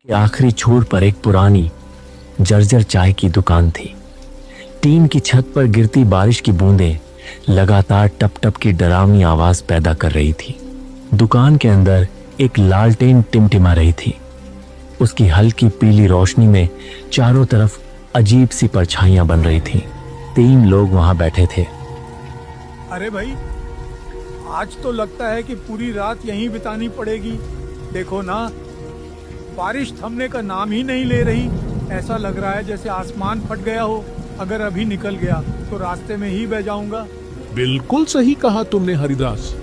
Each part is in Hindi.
आखिरी छोर पर एक पुरानी जर्जर चाय की दुकान थी। टीन की छत पर गिरती बारिश की बूंदें लगातार टप टप की डरावनी आवाज पैदा कर रही थी। दुकान के अंदर एक लालटेन टिमटिमा रही थी। उसकी हल्की पीली रोशनी में चारों तरफ अजीब सी परछाइयां बन रही थीं। 3 लोग वहां बैठे थे। अरे भाई, आज तो लगता है कि पूरी रात यहीं बितानी पड़ेगी। देखो ना, बारिश थमने का नाम ही नहीं ले रही। ऐसा लग रहा है जैसे आसमान फट गया हो। अगर अभी निकल गया तो रास्ते में ही बह जाऊंगा। बिल्कुल सही कहा तुमने हरिदास।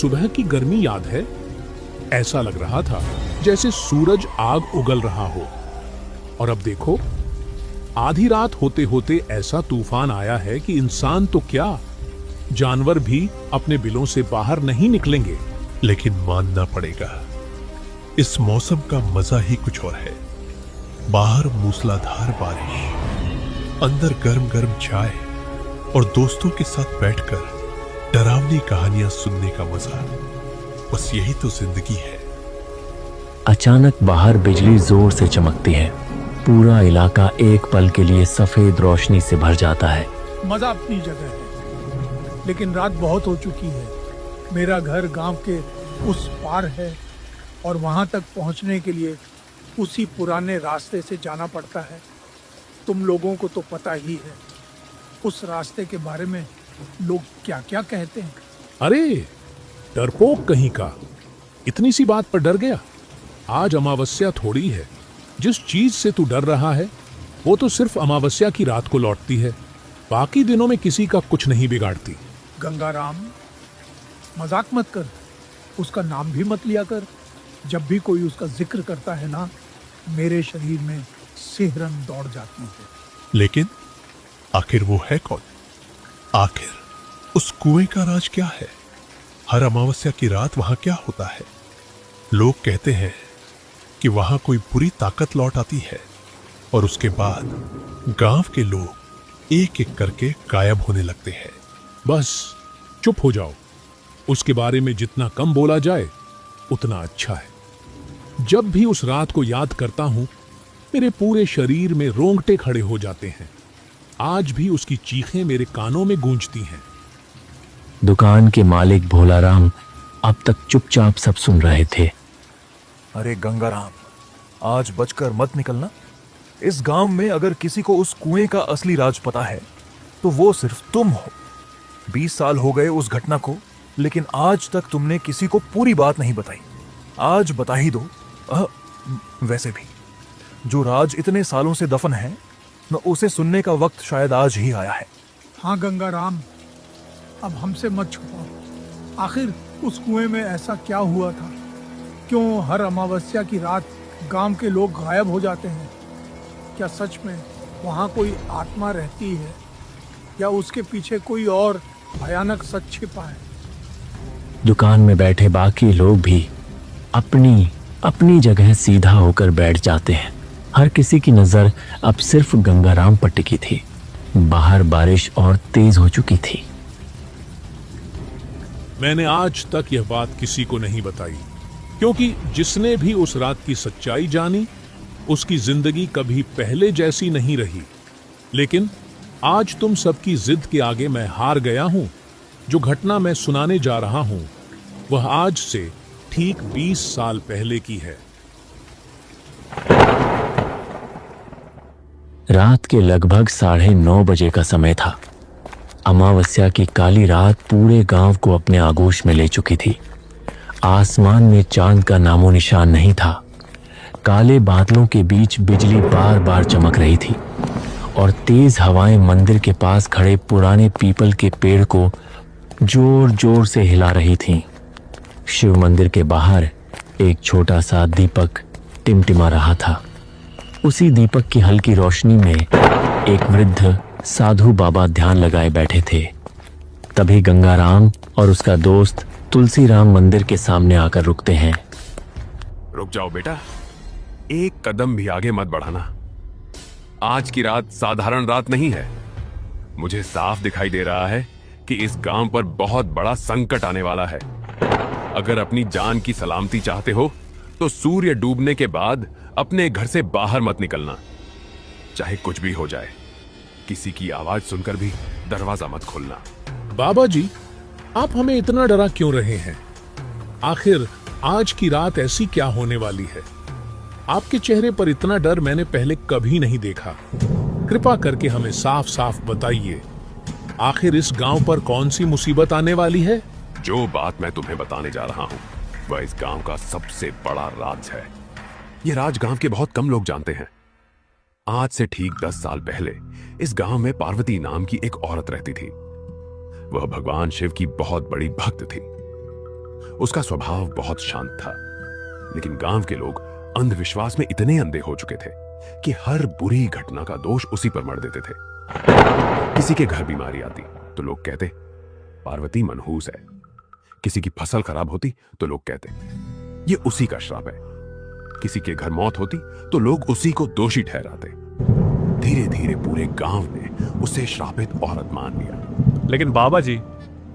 सुबह की गर्मी याद है? ऐसा लग रहा था जैसे सूरज आग उगल रहा हो। और अब देखो, आधी रात होते होते ऐसा तूफान आया है कि इंसान तो क्या, जानवर भी अपने बिलों से बाहर नहीं निकलेंगे। लेकिन मानना पड़ेगा, इस मौसम का मजा ही कुछ और है। बाहर मूसलाधार बारिश, अंदर गर्म गर्म चाय और दोस्तों के साथ बैठकर डरावनी कहानियां सुनने का मजा। बस यही तो जिंदगी है। अचानक बाहर बिजली जोर से चमकती है। पूरा इलाका एक पल के लिए सफेद रोशनी से भर जाता है। मजा अपनी जगह है, लेकिन रात बहुत हो चुकी है। मेरा घर गांव के उस पार है और वहां तक पहुंचने के लिए उसी पुराने रास्ते से जाना पड़ता है। तुम लोगों को तो पता ही है उस रास्ते के बारे में लोग क्या क्या कहते हैं। अरे डरपोक कहीं का, इतनी सी बात पर डर गया। आज अमावस्या थोड़ी है। जिस चीज से तू डर रहा है वो तो सिर्फ अमावस्या की रात को लौटती है, बाकी दिनों में किसी का कुछ नहीं बिगाड़ती। गंगाराम, मजाक मत कर। उसका नाम भी मत लिया कर। जब भी कोई उसका जिक्र करता है ना, मेरे शरीर में सिहरन दौड़ जाती है। लेकिन आखिर वो है कौन? आखिर उस कुएं का राज क्या है? हर अमावस्या की रात वहां क्या होता है? लोग कहते हैं कि वहां कोई बुरी ताकत लौट आती है और उसके बाद गांव के लोग एक एक करके गायब होने लगते हैं। बस चुप हो जाओ। उसके बारे में जितना कम बोला जाए उतना अच्छा है। जब भी उस रात को याद करता हूं, मेरे पूरे शरीर में रोंगटे खड़े हो जाते हैं। आज भी उसकी चीखें मेरे कानों में गूंजती हैं। दुकान के मालिक भोलाराम अब तक चुपचाप सब सुन रहे थे। अरे गंगाराम, आज बचकर मत निकलना। इस गांव में अगर किसी को उस कुएं का असली राज पता है तो वो सिर्फ तुम हो। 20 साल हो गए उस घटना को, लेकिन आज तक तुमने किसी को पूरी बात नहीं बताई। आज बता ही दो। वैसे भी जो राज इतने सालों से दफन है, न उसे सुनने का वक्त शायद आज ही आया है। हाँ गंगाराम, अब हमसे मत छुपाओ। आखिर उस कुएं में ऐसा क्या हुआ था? क्यों हर अमावस्या की रात गांव के लोग गायब हो जाते हैं? क्या सच में वहां कोई आत्मा रहती है या उसके पीछे कोई और भयानक सच छिपा है? दुकान में बैठे बाकी लोग भी अपनी अपनी जगह सीधा होकर बैठ जाते हैं। हर किसी की नजर अब सिर्फ गंगाराम पर टिकी थी। बाहर बारिश और तेज हो चुकी थी। मैंने आज तक यह बात किसी को नहीं बताई, क्योंकि जिसने भी उस रात की सच्चाई जानी, उसकी जिंदगी कभी पहले जैसी नहीं रही। लेकिन आज तुम सबकी जिद के आगे मैं हार गया हूं। जो घटना मैं सुनाने जा रहा हूं वह आज से ठीक 20 साल पहले की है। रात के लगभग 9:30 बजे का समय था। अमावस्या की काली रात पूरे गांव को अपने आगोश में ले चुकी थी। आसमान में चांद का नामो निशान नहीं था। काले बादलों के बीच बिजली बार बार चमक रही थी और तेज हवाएं मंदिर के पास खड़े पुराने पीपल के पेड़ को जोर जोर से हिला रही थीं। शिव मंदिर के बाहर एक छोटा सा दीपक टिमटिमा रहा था। उसी दीपक की हल्की रोशनी में एक वृद्ध साधु बाबा ध्यान लगाए बैठे थे। तभी गंगाराम और उसका दोस्त तुलसीराम मंदिर के सामने आकर रुकते हैं। रुक जाओ बेटा, एक कदम भी आगे मत बढ़ाना। आज की रात साधारण रात नहीं है। मुझे साफ दिखाई दे रहा है कि इस गांव पर बहुत बड़ा संकट आने वाला है। अगर अपनी जान की सलामती चाहते हो तो सूर्य डूबने के बाद अपने घर से बाहर मत निकलना, चाहे कुछ भी हो जाए। किसी की आवाज सुनकर भी दरवाजा मत खोलना। बाबा जी, आप हमें इतना डरा क्यों रहे हैं? आखिर आज की रात ऐसी क्या होने वाली है? आपके चेहरे पर इतना डर मैंने पहले कभी नहीं देखा। कृपा करके हमें साफ साफ बताइए, आखिर इस गांव पर कौन सी मुसीबत आने वाली है? जो बात मैं तुम्हें बताने जा रहा हूं वह इस गांव का सबसे बड़ा राज है। यह राज गांव के बहुत कम लोग जानते हैं। आज से ठीक 10 साल पहले इस गांव में पार्वती नाम की एक औरत रहती थी। वह भगवान शिव की बहुत बड़ी भक्त थी। उसका स्वभाव बहुत शांत था, लेकिन गांव के लोग अंधविश्वास में इतने अंधे हो चुके थे कि हर बुरी घटना का दोष उसी पर मढ़ देते थे। किसी के घर बीमारी आती तो लोग कहते पार्वती मनहूस है। किसी की फसल खराब होती तो लोग कहते ये उसी का श्राप है। किसी के घर मौत होती तो लोग उसी को दोषी ठहराते। धीरे धीरे पूरे गांव ने उसे श्रापित औरत मान लिया। लेकिन बाबा जी,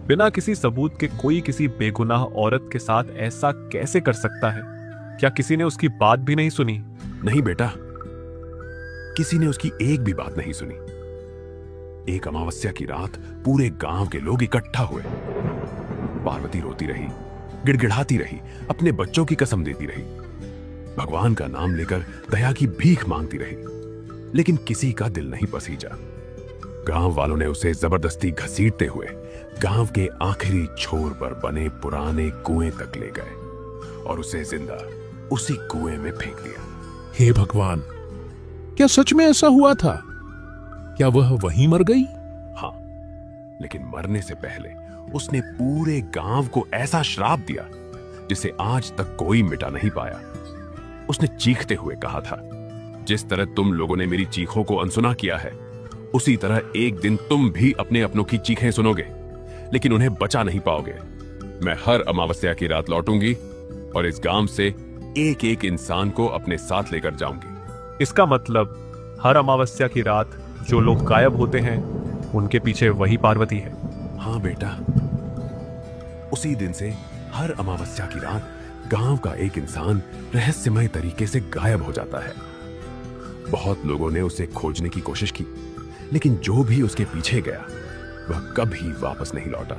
बिना किसी सबूत के कोई किसी बेगुनाह औरत के साथ ऐसा कैसे कर सकता है? क्या किसी ने उसकी बात भी नहीं सुनी? नहीं बेटा, किसी ने उसकी एक भी बात नहीं सुनी। एक अमावस्या की रात पूरे गांव के लोग इकट्ठा हुए। पार्वती रोती रही, गिड़गिड़ाती रही, अपने बच्चों की कसम देती रही, भगवान का नाम लेकर दया की भीख मांगती रही, लेकिन किसी का दिल नहीं पसीजा। गांव वालों ने उसे जबरदस्ती घसीटते हुए गांव के आखिरी छोर पर बने पुराने कुएं तक ले गए और उसे जिंदा उसी कुएं में फेंक दिया। हे भगवान, क्या सच में ऐसा हुआ था? क्या वह वहीं मर गई? हाँ, लेकिन मरने से पहले उसने पूरे गांव को ऐसा श्राप दिया जिसे आज तक कोई मिटा नहीं पाया। उसने चीखते हुए कहा था, जिस तरह तुम लोगों ने मेरी चीखों को अनसुना किया है, उसी तरह एक दिन तुम भी अपने अपनों की चीखें सुनोगे, लेकिन उन्हें बचा नहीं पाओगे। मैं हर अमावस्या की रात लौटूंगी और इस गांव से एक एक इंसान को अपने साथ लेकर जाऊंगी। इसका मतलब हर अमावस्या की रात जो लोग गायब होते हैं उनके पीछे वही पार्वती है? हाँ बेटा, उसी दिन से हर अमावस्या की रात गांव का एक इंसान रहस्यमय तरीके से गायब हो जाता है। बहुत लोगों ने उसे खोजने की कोशिश की, लेकिन जो भी उसके पीछे गया वह कभी वापस नहीं लौटा।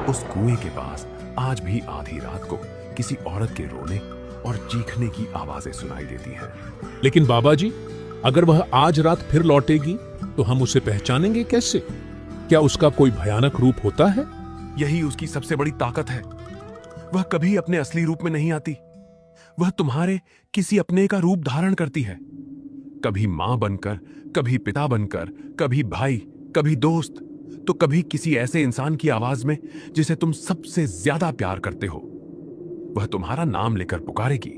उस कुएं के पास आज भी आधी रात को किसी औरत के रोने और चीखने की आवाजें सुनाई देती हैं। लेकिन बाबा जी, अगर वह आज रात फिर लौटेगी तो हम उसे पहचानेंगे कैसे? क्या उसका कोई भयानक रूप होता है? यही उसकी सबसे बड़ी ताकत है। वह कभी अपने असली रूप में नहीं आती। वह तुम्हारे किसी अपने का रूप धारण करती है, कभी मां बनकर, कभी पिता बनकर, कभी भाई, कभी दोस्त, तो कभी किसी ऐसे इंसान की आवाज में जिसे तुम सबसे ज्यादा प्यार करते हो। वह तुम्हारा नाम लेकर पुकारेगी,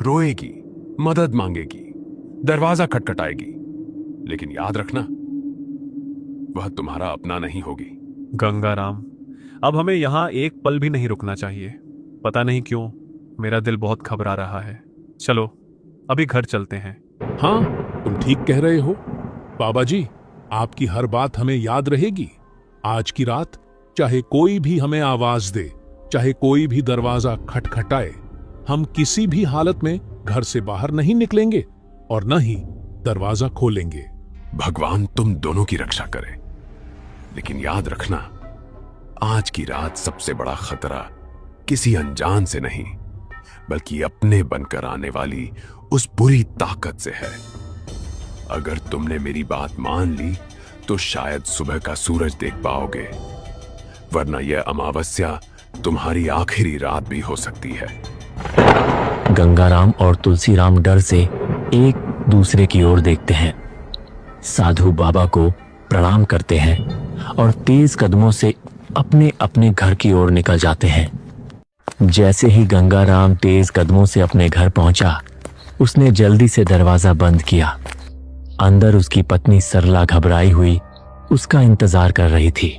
रोएगी, मदद मांगेगी, दरवाजा खटखटाएगी, लेकिन याद रखना, वह तुम्हारा अपना नहीं होगी। गंगाराम, अब हमें यहाँ एक पल भी नहीं रुकना चाहिए। पता नहीं क्यों मेरा दिल बहुत घबरा रहा है। चलो अभी घर चलते हैं। हाँ, तुम ठीक कह रहे हो बाबा जी, आपकी हर बात हमें याद रहेगी। आज की रात चाहे कोई भी हमें आवाज दे, चाहे कोई भी दरवाजा खटखटाए, हम किसी भी हालत में घर से बाहर नहीं निकलेंगे और न ही दरवाजा खोलेंगे। भगवान तुम दोनों की रक्षा करे, लेकिन याद रखना, आज की रात सबसे बड़ा खतरा किसी अनजान से नहीं, बल्कि अपने बनकर आने वाली उस बुरी ताकत से है। अगर तुमने मेरी बात मान ली तो शायद सुबह का सूरज देख पाओगे, वरना यह अमावस्या तुम्हारी आखिरी रात भी हो सकती है। गंगाराम और तुलसीराम डर से एक दूसरे की ओर देखते हैं। साधु बाबा को प्रणाम करते हैं और तेज कदमों से अपने अपने घर की ओर निकल जाते हैं। जैसे ही गंगाराम तेज कदमों से अपने घर पहुंचा, उसने जल्दी से दरवाजा बंद किया। अंदर उसकी पत्नी सरला घबराई हुई उसका इंतजार कर रही थी।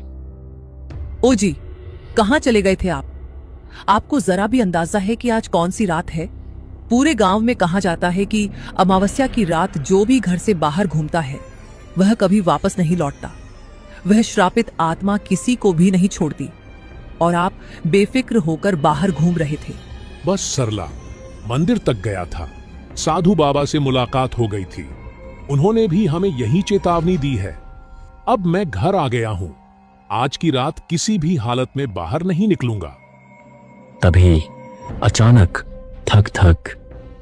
ओ जी, कहाँ चले गए थे आप? आपको जरा भी अंदाजा है कि आज कौन सी रात है? पूरे गांव में कहा जाता है कि अमावस्या की रात जो भी घर से बाहर घूमता है वह कभी वापस नहीं लौटता। वह श्रापित आत्मा किसी को भी नहीं छोड़ती और आप बेफिक्र होकर बाहर घूम रहे थे। बस सरला, मंदिर तक गया था। साधु बाबा से मुलाकात हो गई थी। उन्होंने भी हमें यही चेतावनी दी है। अब मैं घर आ गया हूं। आज की रात किसी भी हालत में बाहर नहीं निकलूंगा। तभी अचानक थक थक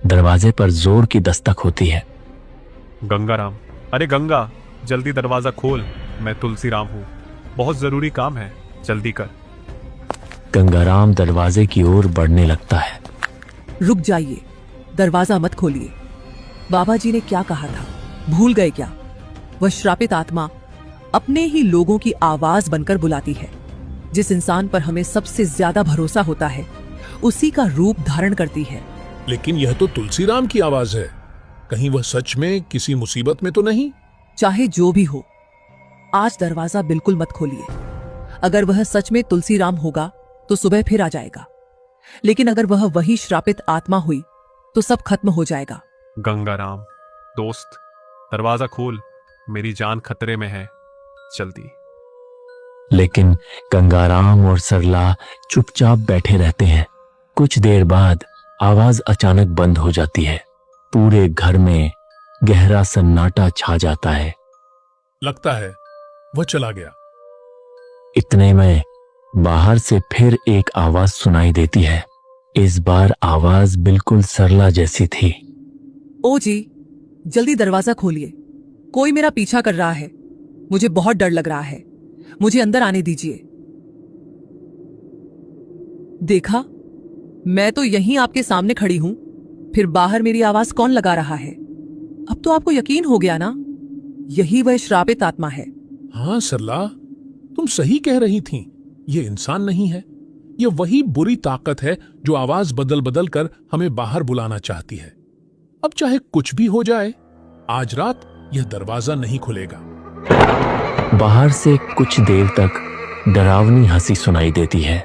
दरवाजे पर जोर की दस्तक होती है। गंगाराम, अरे गंगा, जल्दी दरवाजा खोल। मैं तुलसीराम हूँ, बहुत जरूरी काम है, जल्दी कर। गंगाराम दरवाजे की ओर बढ़ने लगता है। रुक जाइए, दरवाजा मत खोलिए। बाबा जी ने क्या कहा था, भूल गए क्या? वह श्रापित आत्मा अपने ही लोगों की आवाज बनकर बुलाती है। जिस इंसान पर हमें सबसे ज्यादा भरोसा होता है, उसी का रूप धारण करती है। लेकिन यह तो तुलसीराम की आवाज है। कहीं वह सच में किसी मुसीबत में तो नहीं? चाहे जो भी हो, आज दरवाजा बिल्कुल मत खोलिए। अगर वह सच में तुलसीराम होगा तो सुबह फिर आ जाएगा, लेकिन अगर वह वही श्रापित आत्मा हुई तो सब खत्म हो जाएगा। गंगाराम दोस्त, दरवाजा खोल, मेरी जान खतरे में है, जल्दी। लेकिन गंगाराम और सरला चुपचाप बैठे रहते हैं। कुछ देर बाद आवाज अचानक बंद हो जाती है। पूरे घर में गहरा सन्नाटा छा जाता है। लगता है वह चला गया। इतने में बाहर से फिर एक आवाज सुनाई देती है। इस बार आवाज बिल्कुल सरला जैसी थी। ओ जी, जल्दी दरवाजा खोलिए, कोई मेरा पीछा कर रहा है। मुझे बहुत डर लग रहा है, मुझे अंदर आने दीजिए। देखा, मैं तो यहीं आपके सामने खड़ी हूं, फिर बाहर मेरी आवाज कौन लगा रहा है? अब तो आपको यकीन हो गया ना, यही वह श्रापित आत्मा है। हाँ सरला, तुम सही कह रही थीं। ये इंसान नहीं है, ये वही बुरी ताकत है जो आवाज बदल बदल कर हमें बाहर बुलाना चाहती है। अब चाहे कुछ भी हो जाए, आज रात यह दरवाजा नहीं खुलेगा। बाहर से कुछ देर तक डरावनी हंसी सुनाई देती है,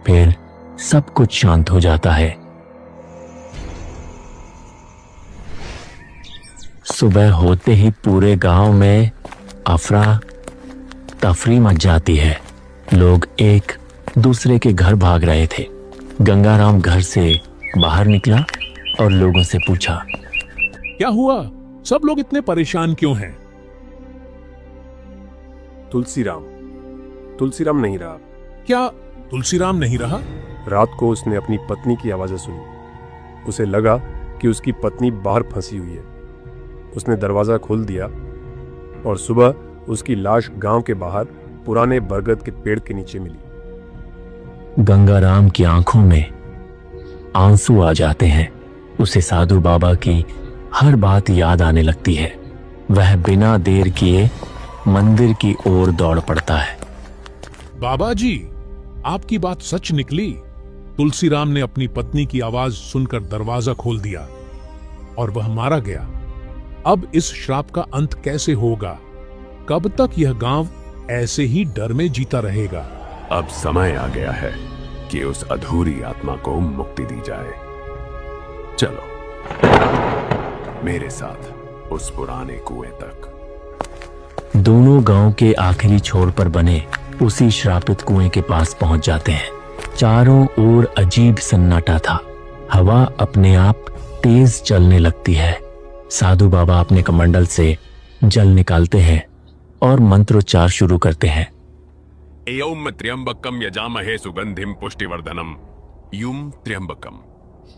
फिर सब कुछ शांत हो जाता है। सुबह होते ही पूरे गांव में अफरा तफरी मच जाती है। लोग एक दूसरे के घर भाग रहे थे। गंगाराम घर से बाहर निकला और लोगों से पूछा, क्या हुआ? सब लोग इतने परेशान क्यों हैं? तुलसीराम नहीं रहा। क्या तुलसीराम नहीं रहा? रात को उसने अपनी पत्नी की आवाजें सुनी। उसे लगा कि उसकी पत्नी बाहर फंसी हुई है। उसने दरवाजा खोल दिया और सुबह उसकी लाश गांव के बाहर पुराने बरगद के पेड़ के नीचे मिली। गंगाराम की आंखों में आंसू आ जाते हैं। उसे साधु बाबा की हर बात याद आने लगती है। वह बिना देर किए मंदिर की ओर दौड़ पड़ता है। बाबा जी, आपकी बात सच निकली। तुलसीराम ने अपनी पत्नी की आवाज सुनकर दरवाजा खोल दिया और वह मारा गया। अब इस श्राप का अंत कैसे होगा? कब तक यह गांव ऐसे ही डर में जीता रहेगा? अब समय आ गया है कि उस अधूरी आत्मा को मुक्ति दी जाए। चलो मेरे साथ उस पुराने कुएं तक। दोनों गांव के आखिरी छोर पर बने उसी श्रापित कुएं के पास पहुंच जाते हैं। चारों ओर अजीब सन्नाटा था। हवा अपने आप तेज चलने लगती है। साधु बाबा अपने कमंडल से जल निकालते हैं और मंत्रोच्चार शुरू करते हैं। एयौम त्र्यंबकम यजामहे सुगंधिम पुष्टिवर्धनम। युम त्र्यंबकम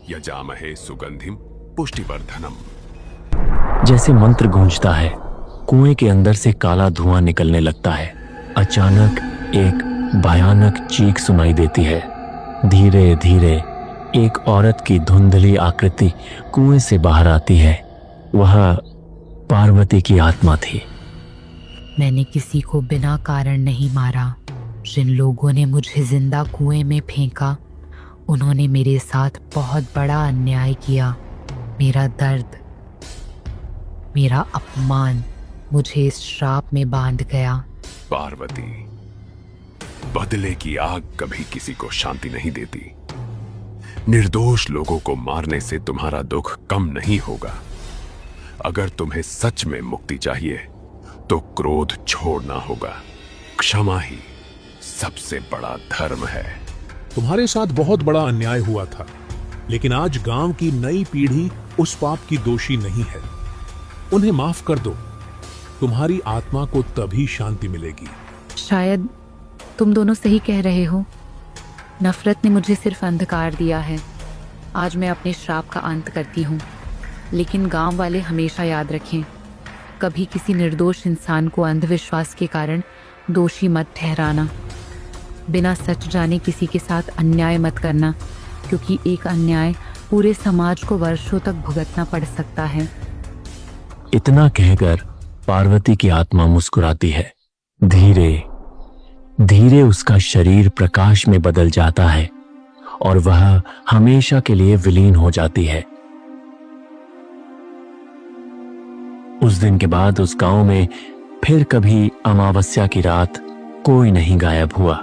यजामहे सुगंधिम पुष्टिवर्धनम। जैसे मंत्र गूंजता है, कुएं के अंदर से काला धुआं निकलने लगता है। अचानक एक भयानक चीख सुनाई देती है। धीरे धीरे एक औरत की धुंधली आकृति कुएं से बाहर आती है। वह पार्वती की आत्मा थी। मैंने किसी को बिना कारण नहीं मारा। जिन लोगों ने मुझे जिंदा कुएं में फेंका, उन्होंने मेरे साथ बहुत बड़ा अन्याय किया। मेरा दर्द, मेरा अपमान मुझे इस श्राप में बांध गया। पार्वती, बदले की आग कभी किसी को शांति नहीं देती। निर्दोष लोगों को मारने से तुम्हारा दुख कम नहीं होगा। अगर तुम्हें सच में मुक्ति चाहिए तो क्रोध छोड़ना होगा। क्षमा ही सबसे बड़ा धर्म है। तुम्हारे साथ बहुत बड़ा अन्याय हुआ था। लेकिन आज गांव की नई पीढ़ी उस पाप की दोषी नहीं है। उन्हें माफ कर दो, तुम्हारी आत्मा को तभी शांति मिलेगी। शायद तुम दोनों सही कह रहे हो। नफरत ने मुझे सिर्फ अंधकार दिया है। आज मैं अपने श्राप का अंत करती हूँ, लेकिन गांव वाले हमेशा याद रखें, कभी किसी निर्दोष इंसान को अंधविश्वास के कारण दोषी मत ठहराना। बिना सच जाने किसी के साथ अन्याय मत करना, क्योंकि एक अन्याय पूरे समाज को वर्षों तक भुगतना पड़ सकता है। इतना कहकर पार्वती की आत्मा मुस्कुराती है। धीरे धीरे उसका शरीर प्रकाश में बदल जाता है और वह हमेशा के लिए विलीन हो जाती है। उस दिन के बाद उस गांव में फिर कभी अमावस्या की रात कोई नहीं गायब हुआ।